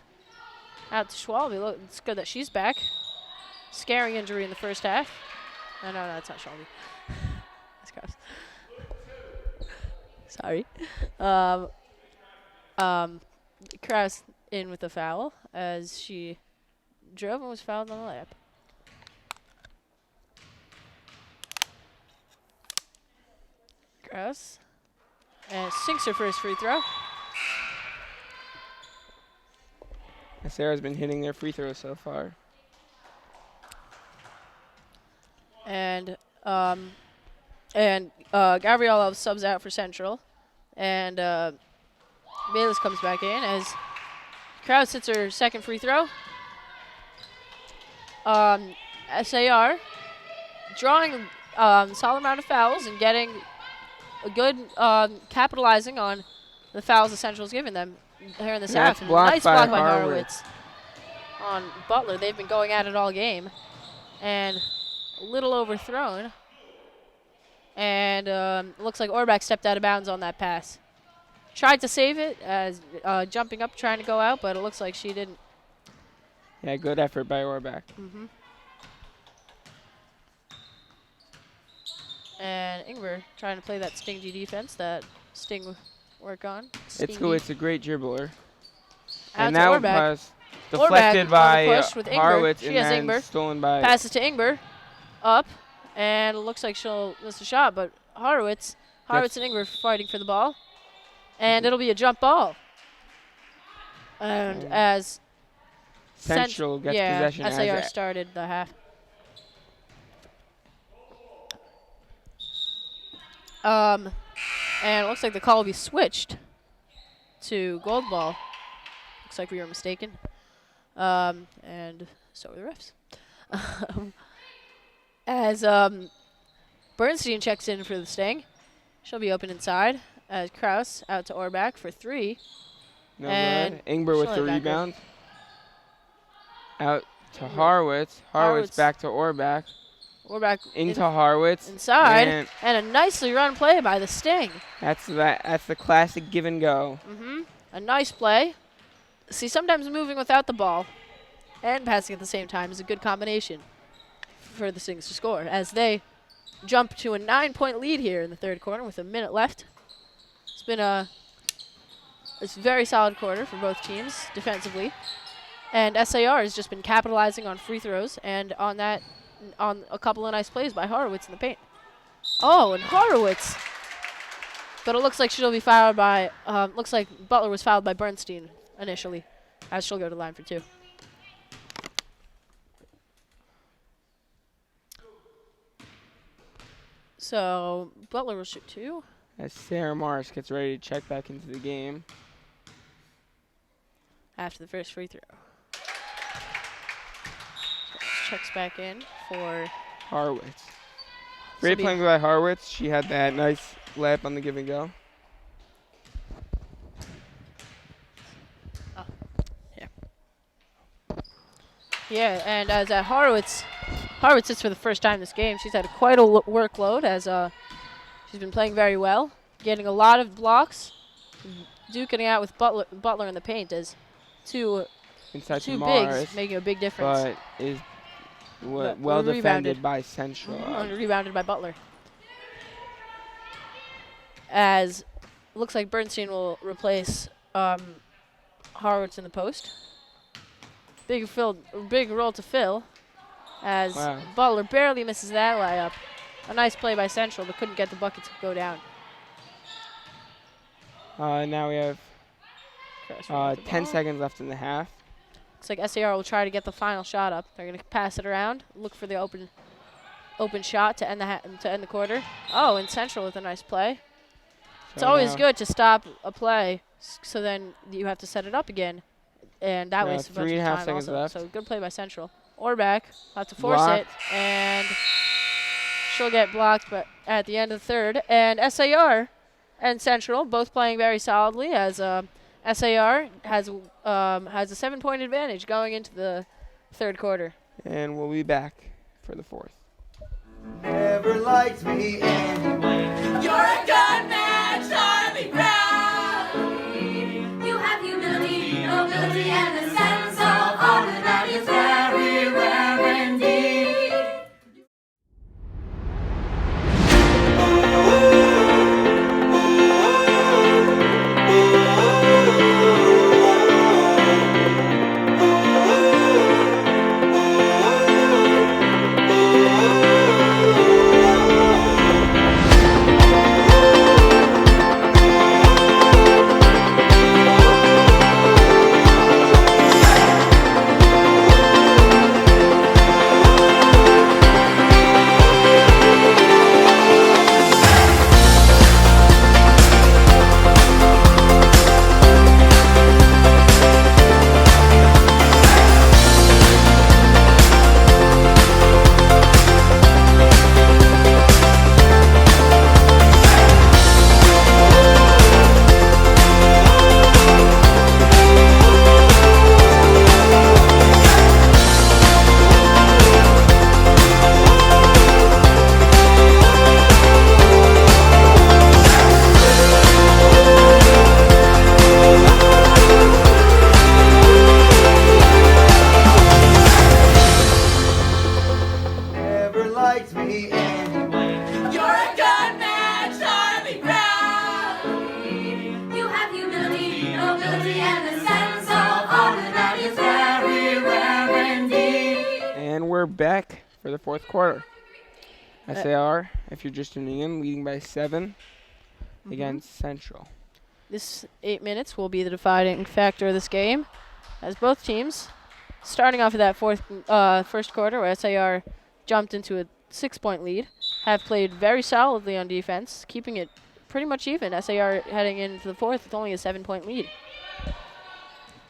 Out to Schwalbe. It's good that she's back. Scaring injury in the first half. No, that's not Schwalbe. That's gross. Sorry. Kraus in with a foul as she drove and was fouled on the layup. Kraus. And sinks her first free throw. Sarah's been hitting their free throws so far. And Gabriella subs out for Central. And Bayless comes back in as Krause hits her second free throw. SAR drawing solid amount of fouls and getting a good capitalizing on the fouls the Central's given them here in this half. And blocked nice by block by Horowitz. Horowitz on Butler. They've been going at it all game. And a little overthrown. And looks like Orbach stepped out of bounds on that pass. Tried to save it as jumping up, trying to go out, but it looks like she didn't. Yeah, good effort by Orbach. And Ingber trying to play that stingy defense that Sting work on. It's cool. It's a great dribbler. Out And to that Orbach. was deflected Orbach by on the push with Ingber. Horowitz She and has then Ingber. stolen by. Passes to Ingber. Up. And it looks like she'll miss a shot, but Horowitz and Ingber fighting for the ball. And it'll be a jump ball. And as Central gets possession SAR as started the half. And it looks like the call will be switched to gold ball. Looks like we were mistaken. And so were the refs. As Bernstein checks in for the Sting. She'll be open inside. As Krause out to Orbach for three. No and good. Ingber with she'll the let it back rebound. Out to Horowitz. Horowitz back to Orbach. Orbach Into Horowitz. inside. And And a nicely run play by the Sting. that's the classic give and go. A nice play. See, sometimes moving without the ball and passing at the same time is a good combination for the Stings to score as they jump to a 9-point lead here in the third quarter with a minute left. It's been a very solid quarter for both teams defensively. And SAR has just been capitalizing on free throws and on a couple of nice plays by Horowitz in the paint. Oh, and Horowitz. But it looks like she'll be fouled by, looks like Butler was fouled by Bernstein initially, as she'll go to the line for two. So Butler will shoot two. As Sarah Morris gets ready to check back into the game. After the first free throw. Checks back in for Horowitz. Great playing by Horowitz. She had that nice layup on the give and go. Yeah, and as Horowitz sits for the first time this game. She's had quite a workload as she's been playing very well, getting a lot of blocks, duking it out with Butler in the paint as two bigs making a big difference. But is well defended by Central. Rebounded by Butler. As looks like Bernstein will replace Horowitz in the post. Big roll to fill as Butler barely misses that layup. A nice play by Central, but couldn't get the bucket to go down. Now we have 10 seconds left in the half. Looks like SAR will try to get the final shot up. They're going to pass it around, look for the open shot to end the quarter. Oh, and Central with a nice play. It's always good to stop a play, so then you have to set it up again. And that wastes a bunch of time seconds also. left. So good play by Central. Orbach have to force it, and she'll get blocked but at the end of the third. And SAR and Central both playing very solidly as SAR has a 7-point advantage going into the third quarter. And we'll be back for the fourth. Never liked me anyway. You're a good man, Charlie Brown. You have humility, nobility, and a sense of honor that is very rare indeed. we're back for the fourth quarter. SAR, if you're just tuning in, leading by 7 against Central. This 8 minutes will be the deciding factor of this game, as both teams, starting off of that first quarter where SAR jumped into a 6-point lead, have played very solidly on defense, keeping it pretty much even. SAR heading into the fourth with only a 7-point lead.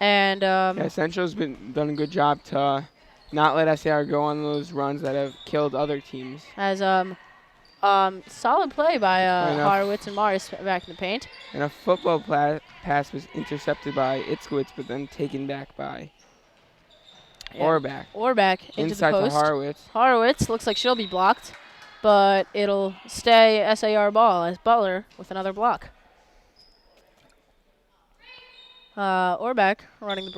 And Yeah, Central's done a good job to not let SAR go on those runs that have killed other teams. as solid play by enough. Horowitz and Morris back in the paint. And a football pass was intercepted by Itzkowitz, but then taken back by Orbach. Orbach into Inside the to post. Horowitz. Horowitz looks like she'll be blocked, but it'll stay SAR ball as Butler with another block. Orbach running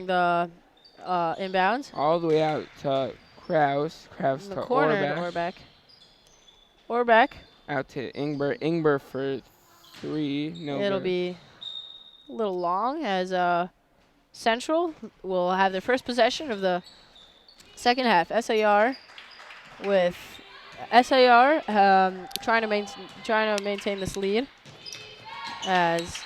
the inbounds. All the way out to Kraus. Kraus In the to corner to Orbach. Orbach. Out to Ingber. Ingber for 3. No It'll good. be a little long as Central will have their first possession of the second half. SAR trying to maintain this lead as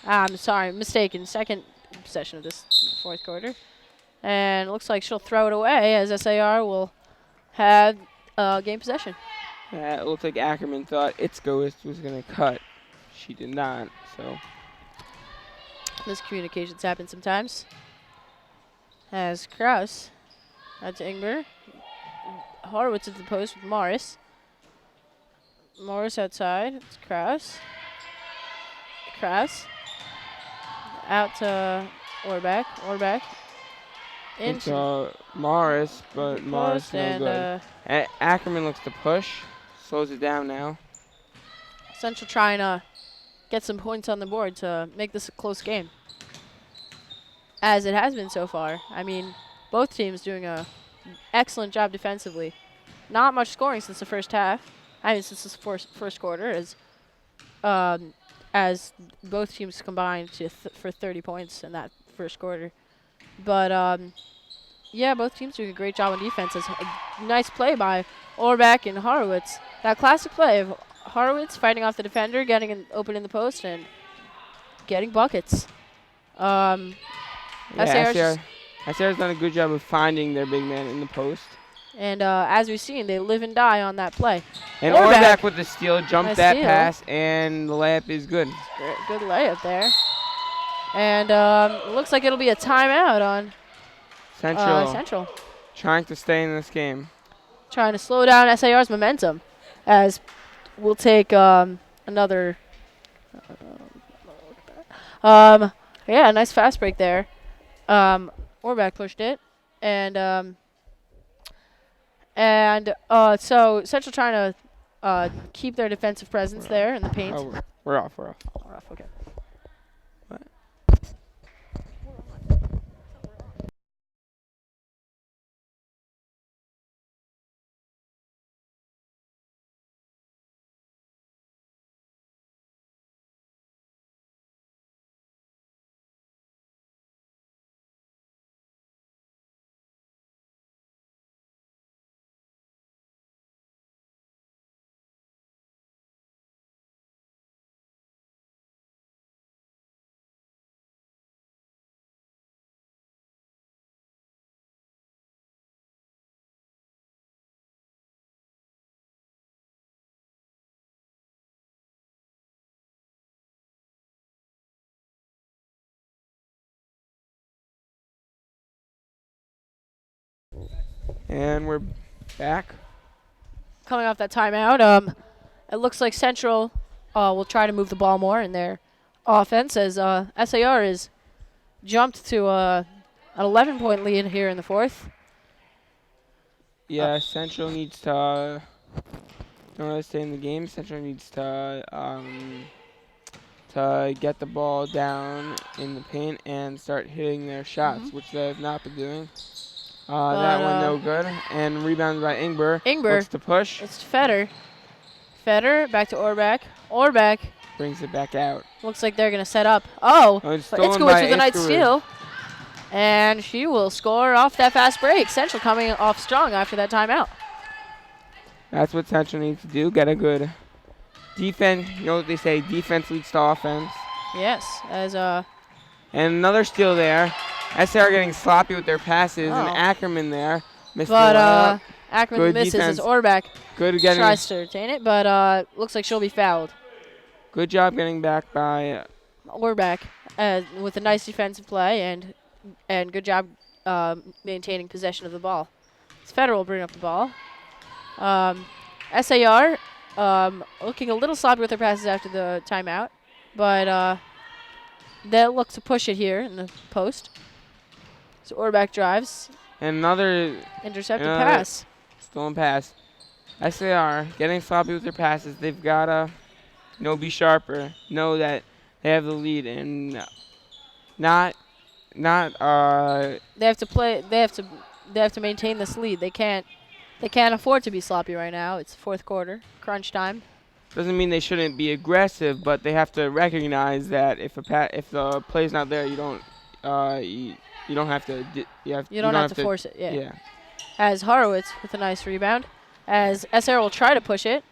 I'm sorry, mistaken. Second possession of this fourth quarter. And it looks like she'll throw it away as SAR will have game possession. It looked like Ackerman thought Itzkowitz was going to cut. She did not, so. Miscommunications happen sometimes. As Kraus out to Ingber. Horowitz at the post with Morris. Morris outside. It's Kraus. Kraus. Out to Orbach. Orbach. Into Morris, but Morris no and good. Ackerman looks to push. Slows it down now. Central trying to get some points on the board to make this a close game. As it has been so far. I mean, both teams doing a excellent job defensively. Not much scoring since the first half. I mean, since the first quarter, as both teams combined for 30 points in that first quarter. But yeah, both teams doing a great job on defense. It's a nice play by Orbach and Horowitz. That classic play of Horowitz fighting off the defender, getting open in the post, and getting buckets. SAR's done a good job of finding their big man in the post. And as we've seen, they live and die on that play. And Orbach Orbach with the steal, jumped Nice that steal. pass, and the layup is good. Good layup there. And it looks like it'll be a timeout on Central. Trying to stay in this game. Trying to slow down SAR's momentum as we'll take another. Yeah, nice fast break there. Orbach pushed it. And so Central trying to keep their defensive presence there in the paint. Oh, we're off. We're off, okay. What? And we're back. Coming off that timeout, it looks like Central will try to move the ball more in their offense as SAR is jumped to an 11-point lead here in the fourth. Yeah, Central needs to don't really stay in the game. Central needs to get the ball down in the paint and start hitting their shots, which they have not been doing. That one no good. And rebounded by Ingber. Looks to push. It's Feder. Feder back to Orbach. Orbach Brings it back out. looks like they're going to set up. Oh, It's but stolen Itzkowitz by with a nice Itzkowitz. steal. And she will score off that fast break. Central coming off strong after that timeout. That's what Central needs to do. Get a good defense. You know what they say, defense leads to offense. Yes, as And another steal there. SAR getting sloppy with their passes, and Oh. Ackerman there missed the but layup. Ackerman Good misses as defense. Orback Good getting. tries to retain it, but looks like she'll be fouled. Good job getting back by. Orback with a nice defensive play and good job maintaining possession of the ball. Federal will bring up the ball. SAR looking a little sloppy with their passes after the timeout, but they'll look to push it here in the post. So Orback drives, And another intercepted another pass. stolen pass. SAR getting sloppy with their passes. They've got to be sharper. Know that they have the lead and not. They have to play. They have to maintain this lead. They can't afford to be sloppy right now. It's fourth quarter, crunch time. Doesn't mean they shouldn't be aggressive, but they have to recognize that if the play's not there, you don't have to You don't have to force it. Yeah. Yeah. As Horowitz with a nice rebound. As SR will try to push it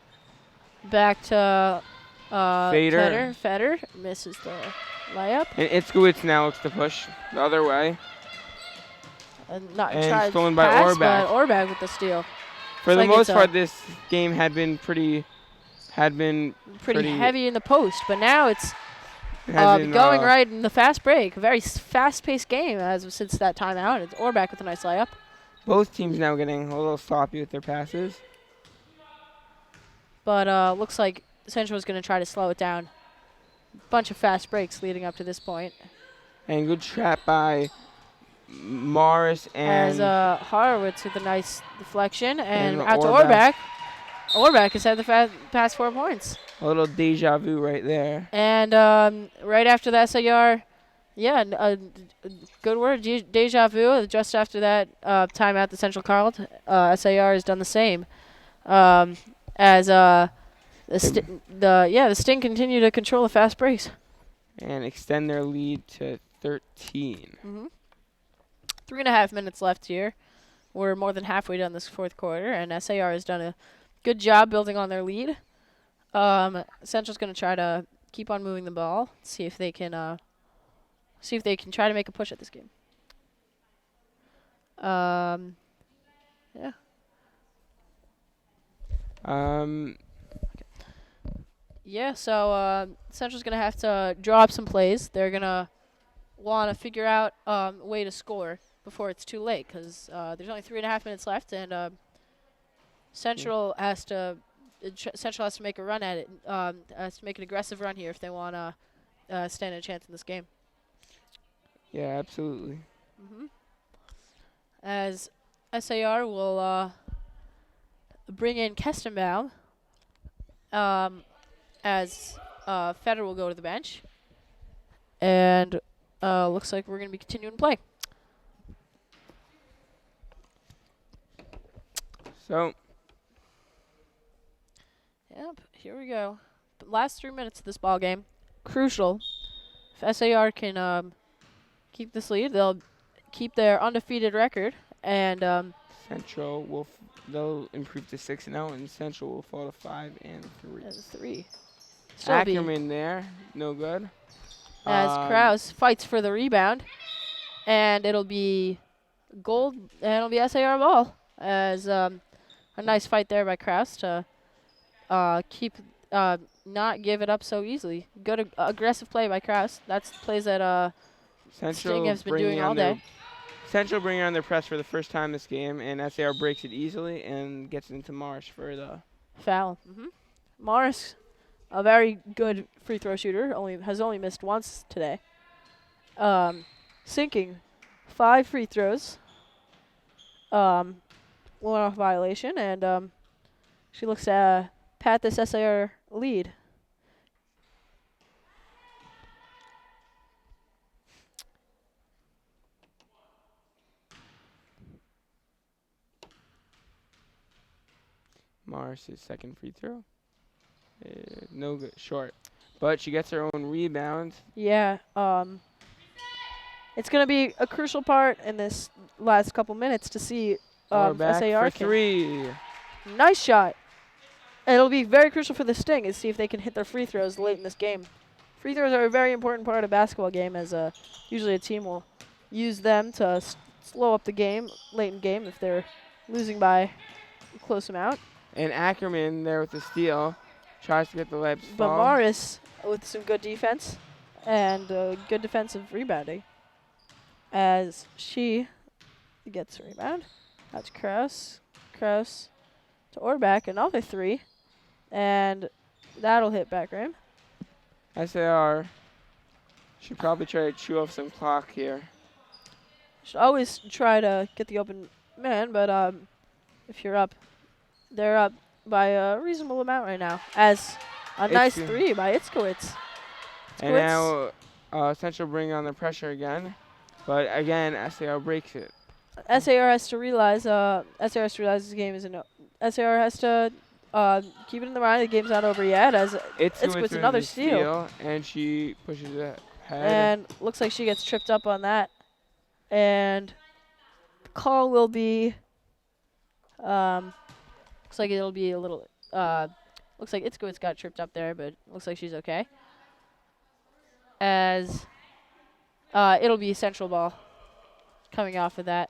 back to Fader. Feder misses the layup. And Itzkowitz now looks to push the other way. And And stolen by pass, Orback. but Orback with the steal. For It's the like most it's part, this game had been pretty pretty heavy in the post, but now it's had been, going right in the fast break. A very fast-paced game since that timeout. It's Orback with a nice layup. Both teams now getting a little sloppy with their passes. But looks like Central is going to try to slow it down. Bunch of fast breaks leading up to this point. And good trap by Morris and As Horowitz with a nice deflection and out to Orback. Orback. Orback has had the past 4 points. a little deja vu right there. And right after the SAR, a good word, deja vu. Just after that timeout the Central called, SAR has done the same. The Sting continue to control the fast breaks. And extend their lead to 13. 3.5 minutes left here. We're more than halfway done this fourth quarter, and SAR has done a good job building on their lead. Central's going to try to keep on moving the ball, see if they can try to make a push at this game. So Central's going to have to draw up some plays. They're going to want to figure out a way to score before it's too late, because there's only 3.5 minutes left, and Central has to make a run at it, has to make an aggressive run here if they want to stand a chance in this game. Yeah, absolutely. As SAR will bring in Kestenbaum, as Feder will go to the bench, and looks like we're going to be continuing play. So, Yep, here we go. The last 3 minutes of this ball game, crucial. If SAR can keep this lead, they'll keep their undefeated record, and Central they'll improve to 6-0, and Central will fall to 5-3. 3. Ackerman there, no good. As Krause fights for the rebound, and it'll be gold, and it'll be SAR ball. As a nice fight there by Krause to not give it up so easily. Good aggressive play by Krause. That's plays that Sting has been doing all day. Central bringing on their press for the first time this game, and SAR breaks it easily and gets into Marsh for the foul. Morris, a very good free throw shooter, has only missed once today. Sinking 5 free throws. One off violation, and she looks to pat this SAR lead. Morris's second free throw. No good, short. But she gets her own rebound. Yeah, It's going to be a crucial part in this last couple minutes to see Orbach SAR for can. 3. Nice shot. And it'll be very crucial for the Sting is see if they can hit their free throws late in this game. Free throws are a very important part of a basketball game, as usually a team will use them to slow up the game late in game if they're losing by a close amount. And Ackerman there with the steal. Tries to get the layup. But Morris with some good defense and good defensive rebounding as she gets a rebound. That's Kraus. Kraus to Orbach, another 3. And that'll hit back rim. SAR should probably try to chew off some clock here. Should always try to get the open man, but if you're up, they're up by a reasonable amount right now. As a nice 3 by Itzkowitz. And now Central bring on the pressure again. But again, SAR breaks it. SAR has to realize this game isn't. SAR has to keep it in the mind. The game's not over yet. As Itzkowitz another steal, and she pushes it ahead. And looks like she gets tripped up on that. And the call will be. Looks like it'll be a little. Looks like Itzkowitz got tripped up there, but looks like she's okay. As it'll be Central ball coming off of that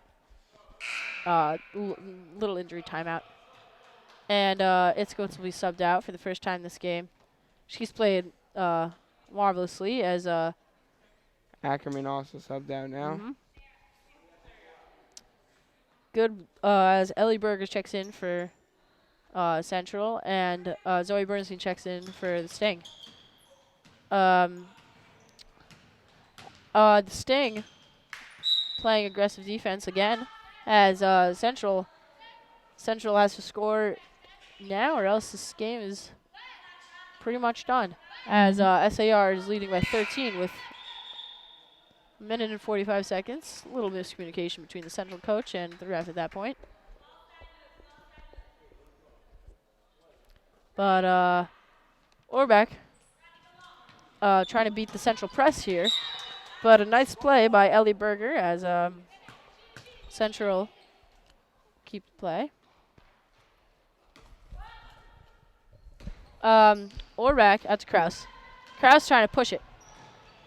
little injury timeout. And Itzkowitz will be subbed out for the first time this game. She's played marvelously as Ackerman also subbed out now. Good as Ellie Berger checks in for Central, and Zoe Bernstein checks in for the Sting. The Sting playing aggressive defense again, as Central has to score now, or else this game is pretty much done. As SAR is leading by 13 with a minute and 45 seconds. A little miscommunication between the Central coach and the ref at that point. But Orbach trying to beat the Central press here. But a nice play by Ellie Berger as Central keep the play. Orbach out to Kraus. Kraus trying to push it.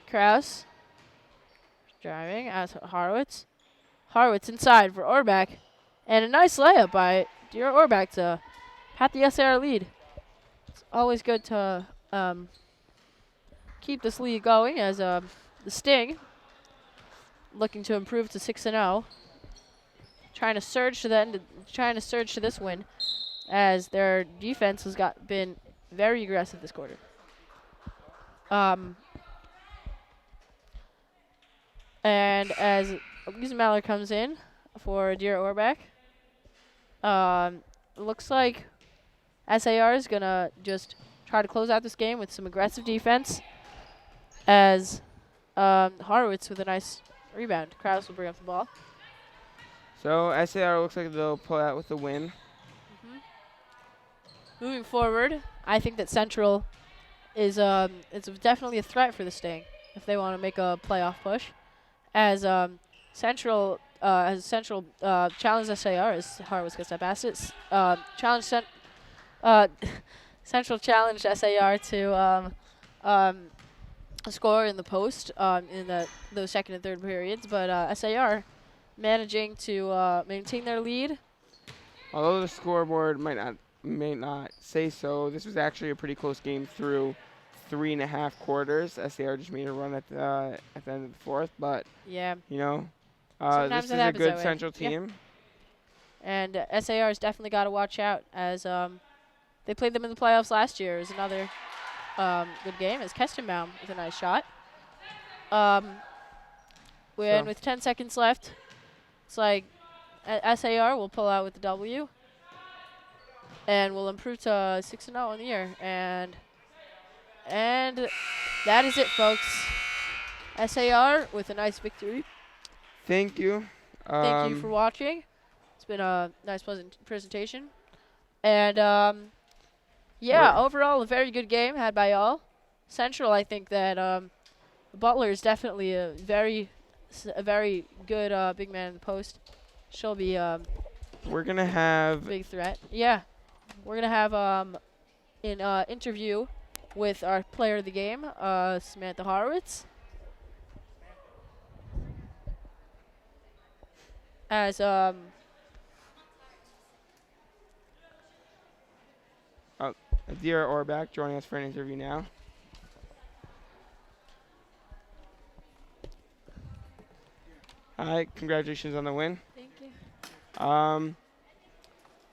Kraus driving out to Horowitz. Horowitz inside for Orbach. And a nice layup by Dira Orbach to pat the SAR lead. It's always good to keep this lead going as the Sting looking to improve to 6-0. Trying to surge to the end. Trying to surge to this win, as their defense has been very aggressive this quarter. And as Lisa Mallard comes in for Dira Orbach, looks like SAR is gonna just try to close out this game with some aggressive defense. As Horowitz with a nice rebound. Kraus will bring up the ball. So SAR looks like they'll pull out with the win. Moving forward, I think that Central is it's definitely a threat for the Sting if they want to make a playoff push. As Central challenged SAR as Horowitz gets that basket. Central challenged SAR to score in the post in those second and third periods, but SAR managing to maintain their lead. Although the scoreboard may not say so, this was actually a pretty close game through 3.5 quarters. SAR just made a run at the end of the fourth, but yeah, you know, sometimes this is a good Central yeah. team. And SAR's definitely got to watch out as they played them in the playoffs last year. It was another good game as Kestenbaum with a nice shot. With 10 seconds left, it's like SAR will pull out with the W and will improve to 6-0 in the year. And that is it, folks. SAR with a nice victory. Thank you. Thank you for watching. It's been a nice, pleasant presentation. And, yeah, overall, a very good game had by all. Central, I think that Butler is definitely a very a very good big man in the post. She'll be We're gonna have big threat. Yeah, we're gonna have an interview with our player of the game, Samantha Horowitz. As Adira Orbach joining us for an interview now. Hi, congratulations on the win. Thank you.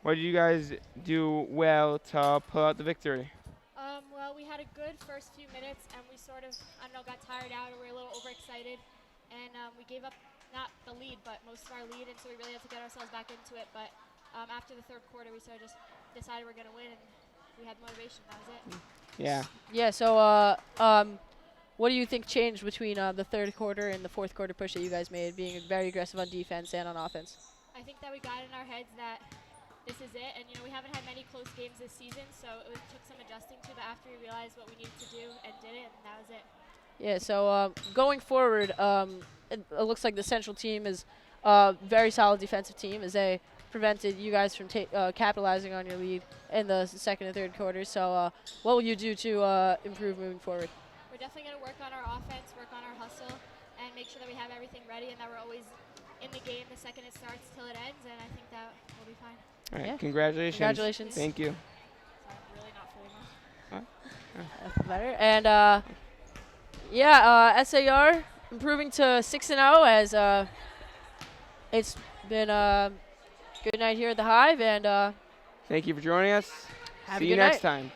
What did you guys do well to pull out the victory? Well, we had a good first few minutes, and we sort of, I don't know, got tired out, or we were a little overexcited, and we gave up not the lead, but most of our lead, and so we really had to get ourselves back into it. But after the third quarter, we sort of just decided we're going to win, and we had motivation. That was it. Yeah. Yeah. So what do you think changed between the third quarter and the fourth quarter push that you guys made, being very aggressive on defense and on offense? I think that we got in our heads that this is it, and we haven't had many close games this season, so it took some adjusting to. But after we realized what we needed to do and did it, and that was it. Yeah. So going forward, it looks like the Central team is a very solid defensive team, as they prevented you guys from capitalizing on your lead in the second and third quarters. So what will you do to improve moving forward? We're definitely going to work on our offense, work on our hustle, and make sure that we have everything ready and that we're always in the game the second it starts till it ends, and I think that we'll be fine. All right. Yeah. Congratulations. Congratulations. Thank you. Sorry, I'm really not feeling well. That's better. And SAR improving to 6-0 as it's been a good night here at the Hive. And Thank you for joining us. have See a you good next night. time.